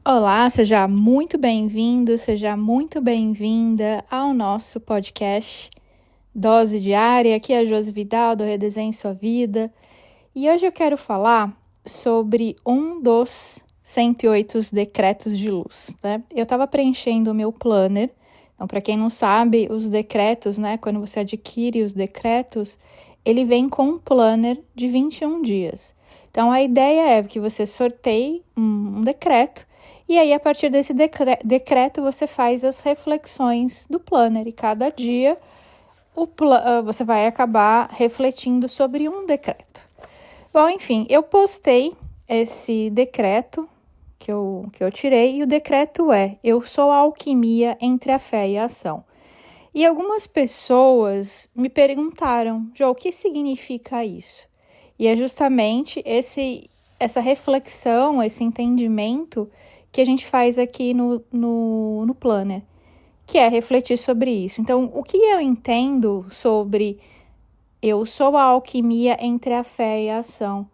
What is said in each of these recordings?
Olá, seja muito bem-vindo, seja muito bem-vinda ao nosso podcast Dose Diária. Aqui é a Josi Vidal, do Redesenhe Sua Vida. E hoje eu quero falar sobre um dos 108 decretos de luz, né? Eu estava preenchendo o meu planner. Então, para quem não sabe, os decretos, né? Quando você adquire os decretos, ele vem com um planner de 21 dias. Então, a ideia é que você sorteie um decreto e aí, a partir desse decreto, você faz as reflexões do planner. E cada dia, você vai acabar refletindo sobre um decreto. Bom, enfim, eu postei esse decreto que eu tirei. E o decreto é: eu sou a alquimia entre a fé e a ação. E algumas pessoas me perguntaram: Jo, o que significa isso? E é justamente essa reflexão, esse entendimento que a gente faz aqui no planner, que é refletir sobre isso. Então, o que eu entendo sobre eu sou a alquimia entre a fé e a ação?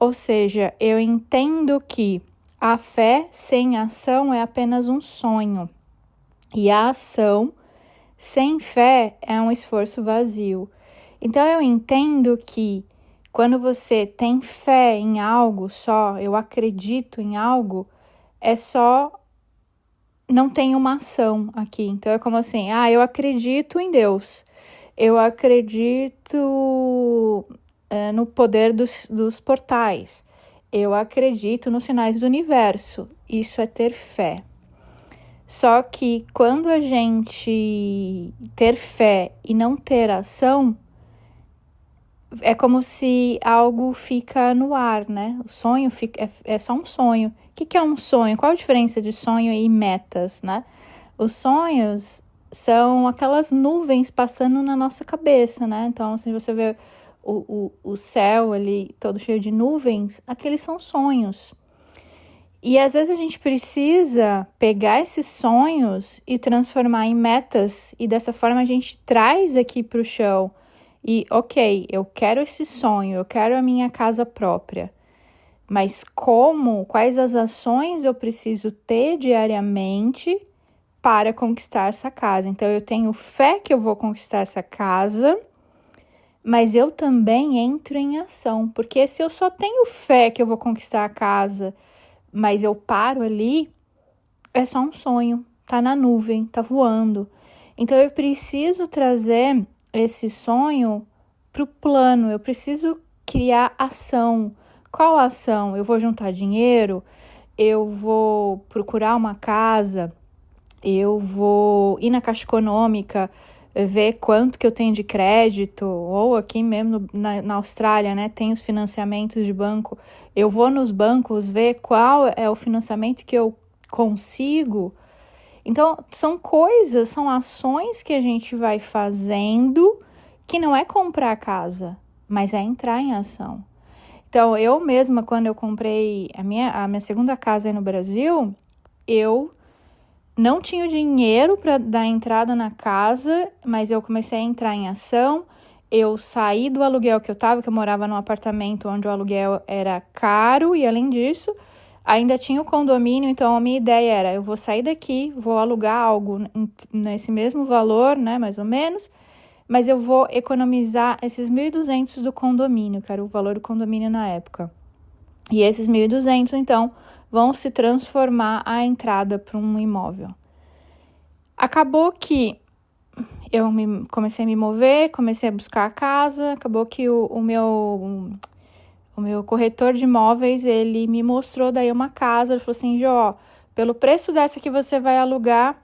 Ou seja, eu entendo que a fé sem ação é apenas um sonho. E a ação sem fé é um esforço vazio. Então, eu entendo que quando você tem fé em algo só, eu acredito em algo, é só não tem uma ação aqui. Então é como assim, eu acredito em Deus. Eu acredito no poder dos portais. Eu acredito nos sinais do universo. Isso é ter fé. Só que quando a gente ter fé e não ter ação, é como se algo fica no ar, né? O sonho é só um sonho. O que é um sonho? Qual a diferença de sonho e metas, né? Os sonhos são aquelas nuvens passando na nossa cabeça, né? Então, se você vê o céu ali todo cheio de nuvens, aqueles são sonhos. E às vezes a gente precisa pegar esses sonhos e transformar em metas, e dessa forma a gente traz aqui para o chão. E, ok, eu quero esse sonho, eu quero a minha casa própria. Mas quais as ações eu preciso ter diariamente para conquistar essa casa? Então, eu tenho fé que eu vou conquistar essa casa, mas eu também entro em ação. Porque se eu só tenho fé que eu vou conquistar a casa, mas eu paro ali, é só um sonho, tá na nuvem, tá voando. Então, eu preciso trazer esse sonho para o plano, eu preciso criar ação. Qual ação? Eu vou juntar dinheiro, eu vou procurar uma casa, eu vou ir na Caixa Econômica, ver quanto que eu tenho de crédito, ou aqui mesmo na Austrália, né, tem os financiamentos de banco. Eu vou nos bancos ver qual é o financiamento que eu consigo. Então, são ações que a gente vai fazendo que não é comprar a casa, mas é entrar em ação. Então, eu mesma, quando eu comprei a minha segunda casa aí no Brasil, eu não tinha dinheiro para dar entrada na casa, mas eu comecei a entrar em ação. Eu saí do aluguel que eu morava num apartamento onde o aluguel era caro, e além disso, ainda tinha o condomínio. Então a minha ideia era: eu vou sair daqui, vou alugar algo nesse mesmo valor, né, mais ou menos, mas eu vou economizar esses 1.200 do condomínio, que era o valor do condomínio na época. E esses 1.200, então, vão se transformar a entrada para um imóvel. Acabou que eu comecei a me mover, comecei a buscar a casa. Acabou que o meu corretor de imóveis, ele me mostrou daí uma casa. Ele falou assim: Jo, pelo preço dessa que você vai alugar,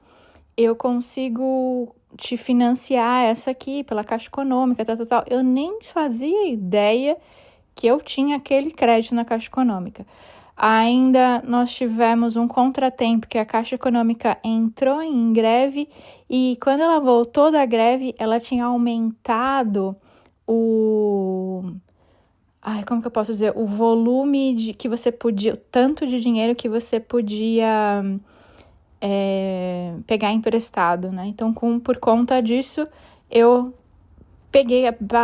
eu consigo te financiar essa aqui pela Caixa Econômica, tal. Eu nem fazia ideia que eu tinha aquele crédito na Caixa Econômica. Ainda nós tivemos um contratempo, que a Caixa Econômica entrou em greve, e quando ela voltou da greve, ela tinha aumentado o volume que você podia, o tanto de dinheiro que você podia pegar emprestado, né? Então, por conta disso, eu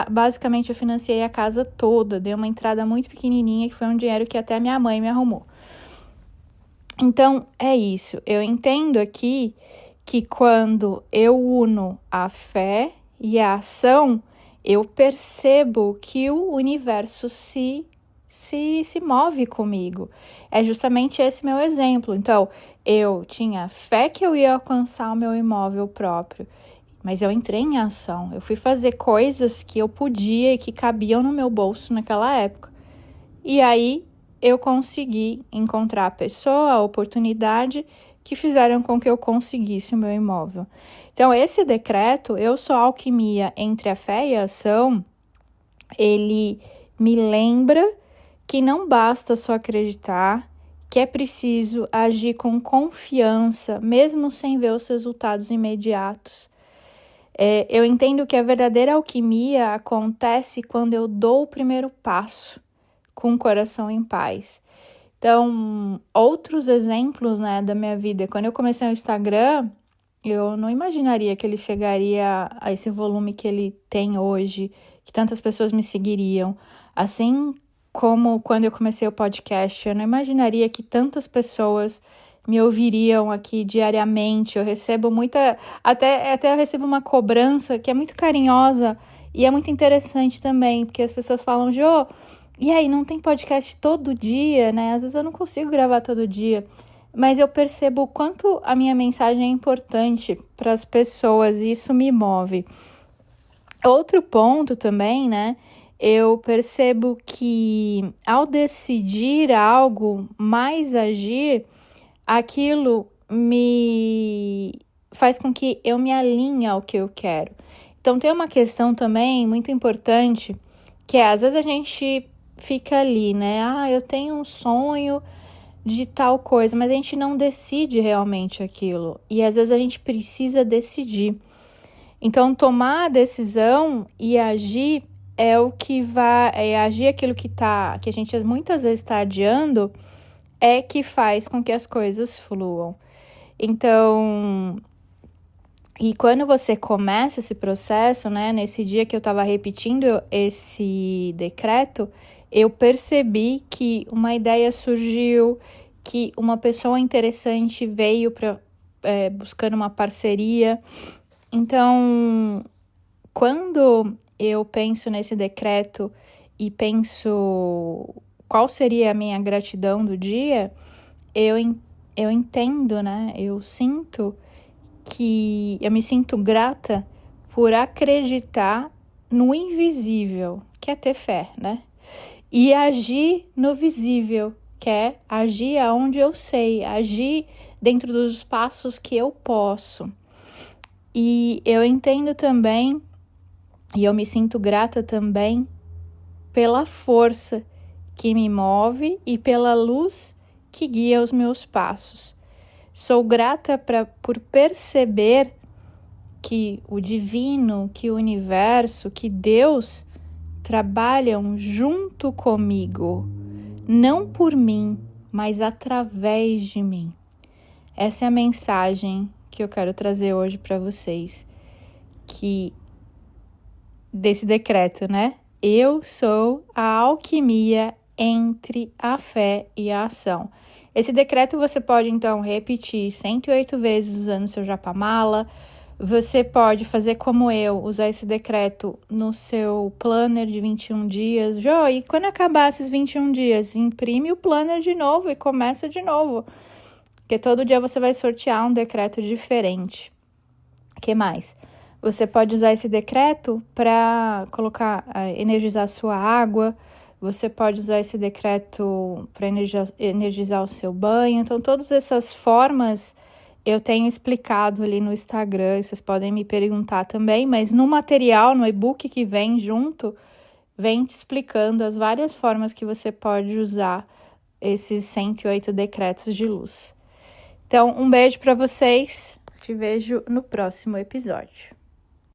basicamente eu financiei a casa toda, dei uma entrada muito pequenininha, que foi um dinheiro que até minha mãe me arrumou. Então, é isso. Eu entendo aqui que quando eu uno a fé e a ação, eu percebo que o universo se move comigo. É justamente esse meu exemplo. Então, eu tinha fé que eu ia alcançar o meu imóvel próprio, mas eu entrei em ação. Eu fui fazer coisas que eu podia e que cabiam no meu bolso naquela época. E aí, eu consegui encontrar a pessoa, a oportunidade que fizeram com que eu conseguisse o meu imóvel. Então, esse decreto, eu sou alquimia entre a fé e a ação, ele me lembra que não basta só acreditar, que é preciso agir com confiança, mesmo sem ver os resultados imediatos. Eu entendo que a verdadeira alquimia acontece quando eu dou o primeiro passo, com o coração em paz. Então, outros exemplos, né, da minha vida. Quando eu comecei o Instagram, eu não imaginaria que ele chegaria a esse volume que ele tem hoje, que tantas pessoas me seguiriam. Assim como quando eu comecei o podcast, eu não imaginaria que tantas pessoas me ouviriam aqui diariamente. Eu recebo até eu recebo uma cobrança que é muito carinhosa e é muito interessante também, porque as pessoas falam, Jô, e aí, não tem podcast todo dia, né? Às vezes eu não consigo gravar todo dia, mas eu percebo o quanto a minha mensagem é importante para as pessoas e isso me move. Outro ponto também, né? Eu percebo que ao decidir algo, mais agir, aquilo me faz com que eu me alinhe ao que eu quero. Então, tem uma questão também muito importante, que às vezes a gente fica ali, né? Eu tenho um sonho de tal coisa, mas a gente não decide realmente aquilo. E às vezes a gente precisa decidir. Então, tomar a decisão e agir é o que vai... agir aquilo que a gente muitas vezes está adiando é que faz com que as coisas fluam. Então... E quando você começa esse processo, né, nesse dia que eu estava repetindo esse decreto, eu percebi que uma ideia surgiu, que uma pessoa interessante veio buscando uma parceria. Então, quando eu penso nesse decreto e penso qual seria a minha gratidão do dia, eu entendo, né, eu sinto que eu me sinto grata por acreditar no invisível, que é ter fé, né? E agir no visível, que é agir aonde eu sei, agir dentro dos passos que eu posso. E eu entendo também, e eu me sinto grata também pela força que me move e pela luz que guia os meus passos. Sou grata por perceber que o divino, que o universo, que Deus trabalham junto comigo, não por mim, mas através de mim. Essa é a mensagem que eu quero trazer hoje para vocês, que desse decreto, né? Eu sou a alquimia entre a fé e a ação. Esse decreto você pode, então, repetir 108 vezes usando seu japamala. Você pode fazer como eu, usar esse decreto no seu planner de 21 dias. E quando acabar esses 21 dias, imprime o planner de novo e começa de novo. Porque todo dia você vai sortear um decreto diferente. O que mais? Você pode usar esse decreto para energizar a sua água. Você pode usar esse decreto para energizar o seu banho. Então, todas essas formas eu tenho explicado ali no Instagram. Vocês podem me perguntar também, mas no material, no e-book que vem junto, vem te explicando as várias formas que você pode usar esses 108 decretos de luz. Então, um beijo para vocês. Te vejo no próximo episódio.